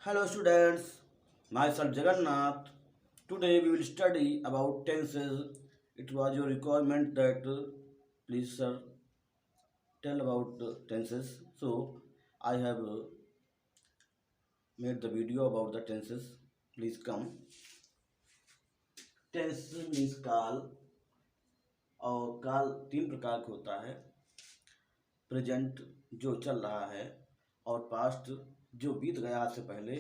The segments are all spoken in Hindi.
Hello students, myself Jagannath. Today we will study about tenses. It was your requirement that please sir tell about tenses. So I have made the video about the tenses. Please come. Tense means काल और काल तीन प्रकार का होता है। प्रेजेंट जो चल रहा है और पास्ट जो बीत गया आज से पहले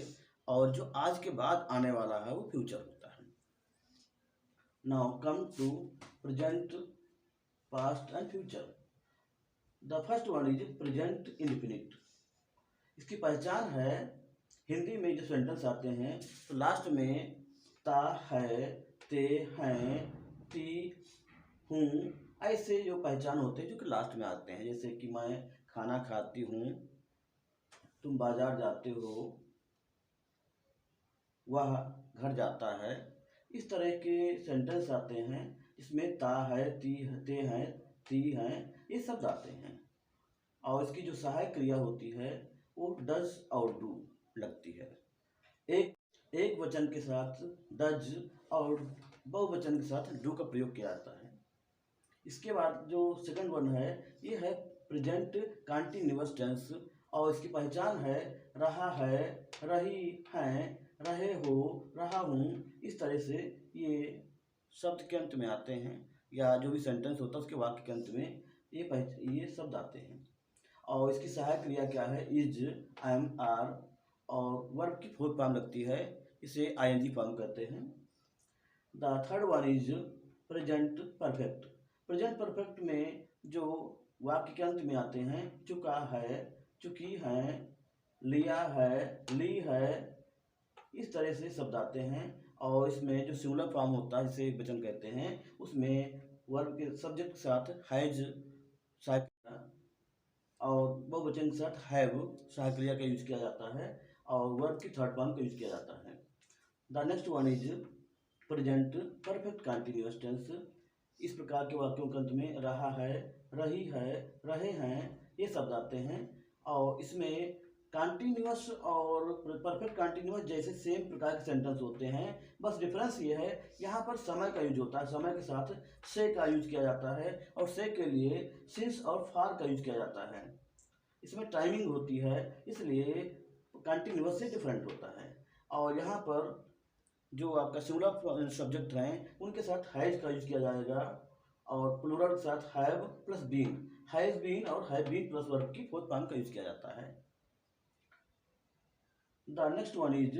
और जो आज के बाद आने वाला है वो फ्यूचर होता है। Now come to present, past and future. The first one is present indefinite. इसकी पहचान है, हिंदी में जो सेंटेंस आते हैं तो लास्ट में ता है, ते हैं, ती हूँ, ऐसे जो पहचान होते हैं जो कि लास्ट में आते हैं। जैसे कि मैं खाना खाती हूँ, तुम बाजार जाते हो, वह घर जाता है। इस तरह के सेंटेंस आते हैं इसमें ता है, ती है, ते हैं, ती हैं, ये शब्द आते हैं। और इसकी जो सहायक क्रिया होती है वो डज और डू लगती है। एक वचन के साथ डज और बहुवचन के साथ डू का प्रयोग किया जाता है। इसके बाद जो सेकंड वन है ये है प्रेजेंट कंटीन्यूअस टेंस और इसकी पहचान है रहा है, रही हैं, रहे हो, रहा हूँ। इस तरह से ये शब्द के अंत में आते हैं या जो भी सेंटेंस होता है उसके वाक्य के अंत में ये शब्द आते हैं। और इसकी सहायक क्रिया क्या है, इज, एम, आर और वर्ब की फोर्थ फॉर्म लगती है, इसे आईएनजी फॉर्म कहते हैं। The third one is present perfect. Present perfect में जो वाक्य के अंत में आते हैं चुका है, चुकी हैं, लिया है, ली है, इस तरह से शब्द आते हैं। और इसमें जो सिंगुलर फॉर्म होता है जिसे वचन कहते हैं उसमें वर्ब के सब्जेक्ट के साथ हैज और बहुवचन के साथ हैव सहायक क्रिया का यूज किया जाता है और वर्ब की थर्ड फॉर्म का यूज किया जाता है। The next one is present perfect continuous tense. इस प्रकार के वाक्यों के अंत में रहा है, रही है, रहे हैं ये शब्द आते हैं। और इसमें कंटीन्यूअस और परफेक्ट कंटीन्यूअस जैसे सेम प्रकार के सेंटेंस होते हैं, बस डिफरेंस ये है यहाँ पर समय का यूज होता है, समय के साथ से का यूज किया जाता है और से के लिए सिंस और फार का यूज किया जाता है। इसमें टाइमिंग होती है इसलिए कंटीन्यूअस से डिफरेंट होता है। और यहाँ पर जो आपका सिंगुलर सब्जेक्ट हैं उनके साथ हैज का यूज किया जाएगा और प्लूरल के साथ have plus been, has been और हैव बीन प्लस वर्ब की फोर्थ फॉर्म का यूज किया जाता है। The next one is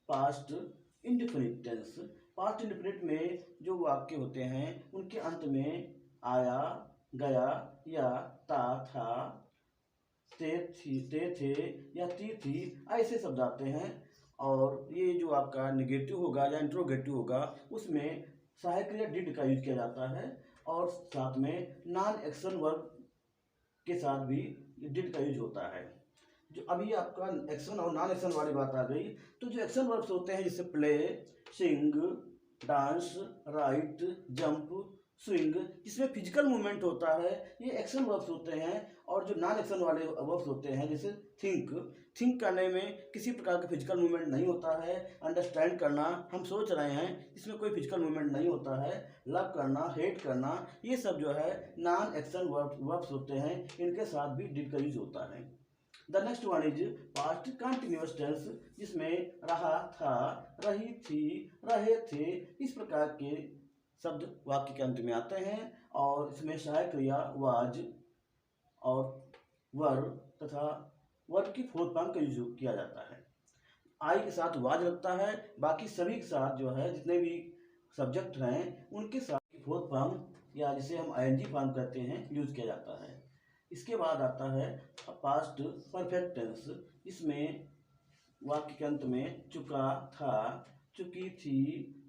past indefinite tense. Past indefinite में जो वाक्य होते हैं उनके अंत में आया, गया या ता, था, ते थे या ती थी ऐसे शब्द आते हैं। और ये जो आपका निगेटिव होगा या इंट्रोगेटिव होगा उसमें सहायक क्रिया डिड का यूज किया जाता है और साथ में नॉन एक्शन वर्ब के साथ भी डिड का यूज होता है। जो अभी आपका एक्शन और नॉन एक्शन वाली बात आ गई तो जो एक्शन वर्ब्स होते हैं जैसे प्ले, सिंग, डांस, राइट, जंप, स्विंग, जिसमें फिजिकल मूवमेंट होता है ये एक्शन वर्ब्स होते हैं। और जो नॉन एक्शन वाले वर्ब्स होते हैं जैसे थिंक करने में किसी प्रकार का फिजिकल मूवमेंट नहीं होता है। अंडरस्टैंड करना, हम सोच रहे हैं, इसमें कोई फिजिकल मूवमेंट नहीं होता है। लव करना, हेट करना, ये सब जो है नॉन एक्शन वर्ब्स होते हैं, इनके साथ भी डिड का यूज होता है। The next one is past continuous tense जिसमें रहा था, रही थी, रहे थे, इस प्रकार के शब्द वाक्य के अंत में आते हैं और इसमें सहायक क्रिया वाज और वर तथा वर्ब की फोर्थ फॉर्म का यूज किया जाता है। आई के साथ वाज लगता है, बाकी सभी के साथ जो है जितने भी सब्जेक्ट हैं उनके साथ फोर्थ फॉर्म या जिसे हम आईएनजी फॉर्म कहते हैं यूज किया जाता है। इसके बाद आता है पास्ट परफेक्ट टेंस जिसमें वाक्य के अंत में चुका था, चुकी थी,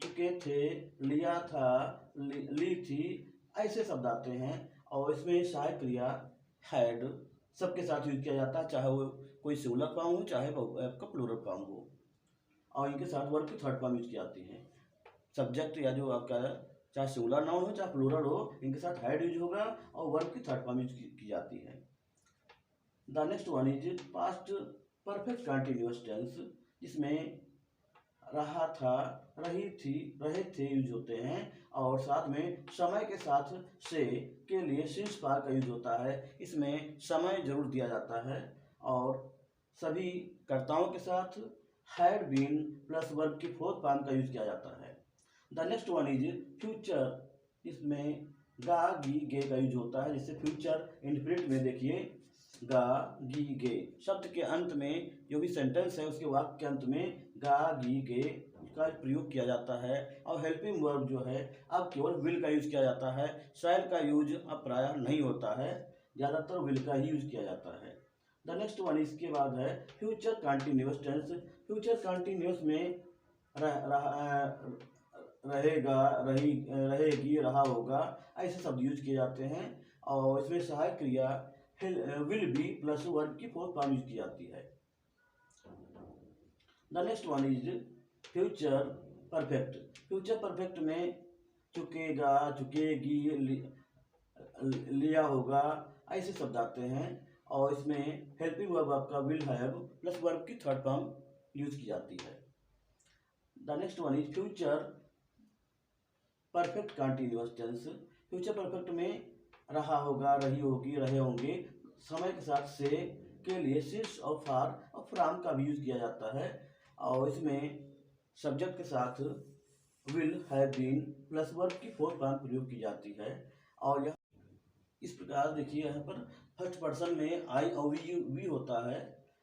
चुके थे, लिया था, ली थी, ऐसे शब्द आते हैं। और इसमें सहायक क्रिया हैड सबके साथ यूज किया जाता है, चाहे वो कोई सिंगुलर फॉर्म हो चाहे आपका प्लूरल फॉर्म हो। और इनके साथ वर्ब की थर्ड फॉर्म यूज की जाती है। सब्जेक्ट या जो आपका चाहे सिंगुलर नाउन हो चाहे प्लूरल हो, इनके साथ हैड यूज होगा और वर्ब की थर्ड फॉर्म यूज की जाती है। The next one is past perfect continuous tense जिसमें रहा था, रही थी, रहे थे यूज होते हैं। और साथ में समय के साथ से के लिए सिंस पार का यूज होता है। इसमें समय जरूर दिया जाता है। और सभी कर्ताओं के साथ हैड बीन प्लस वर्ब की फोर्थ फॉर्म का यूज किया जाता है। The next one is future. इसमें गा गी गे का यूज होता है, जिससे फ्यूचर इंडेफिनिट में देखिए गा गी गे शब्द के अंत में जो भी सेंटेंस है उसके वाक्य के अंत में गा गी गे का प्रयोग किया जाता है। और हेल्पिंग वर्ब जो है अब केवल विल का यूज किया जाता है। शैल का यूज अब प्रायः नहीं होता है, ज़्यादातर विल का ही यूज किया जाता है। द नेक्स्ट वन इसके बाद है future continuous tense. Future continuous में रहेगा, रहेगी, रहा होगा ऐसे शब्द यूज किए जाते हैं। और इसमें सहायक क्रिया विल बी प्लस वर्ब की फोर्थ फॉर्म यूज की जाती है। The next one is future perfect. Future perfect में चुकेगा, चुकेगी, लिया होगा ऐसे शब्द आते हैं। और इसमें हेल्पिंग वर्ब आपका विल हैव प्लस वर्ब की थर्ड फॉर्म यूज की जाती है। The next one is future perfect continuous tense. Future perfect में रहा होगा, रही होगी, रहे होंगे समय के साथ से के लिए सिंस और फॉर और फ्रॉम का भी यूज किया जाता है। और इसमें सब्जेक्ट के साथ will have been plus verb की फोर्थ फॉर्म प्रयोग की जाती है। और यह इस प्रकार देखिए यहाँ पर फर्स्ट पर्सन में आई और वी होता है,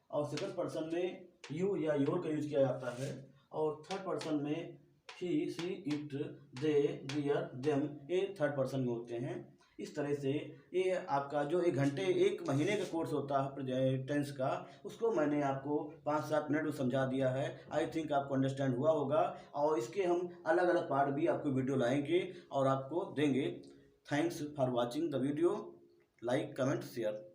और सेकंड पर्सन में यू या योर का यूज किया जाता है, और थर्ड पर्सन में ही, सी, इट, दे, दियर, देम ये थर्ड पर्सन में होते हैं। इस तरह से ये आपका जो 1 घंटे 1 महीने का कोर्स होता है टेंस का, उसको मैंने आपको 5-7 मिनट में समझा दिया है। आई थिंक आपको अंडरस्टैंड हुआ होगा। और इसके हम अलग अलग पार्ट भी आपको वीडियो लाएंगे और आपको देंगे। Thanks for watching the video. Like, comment, share.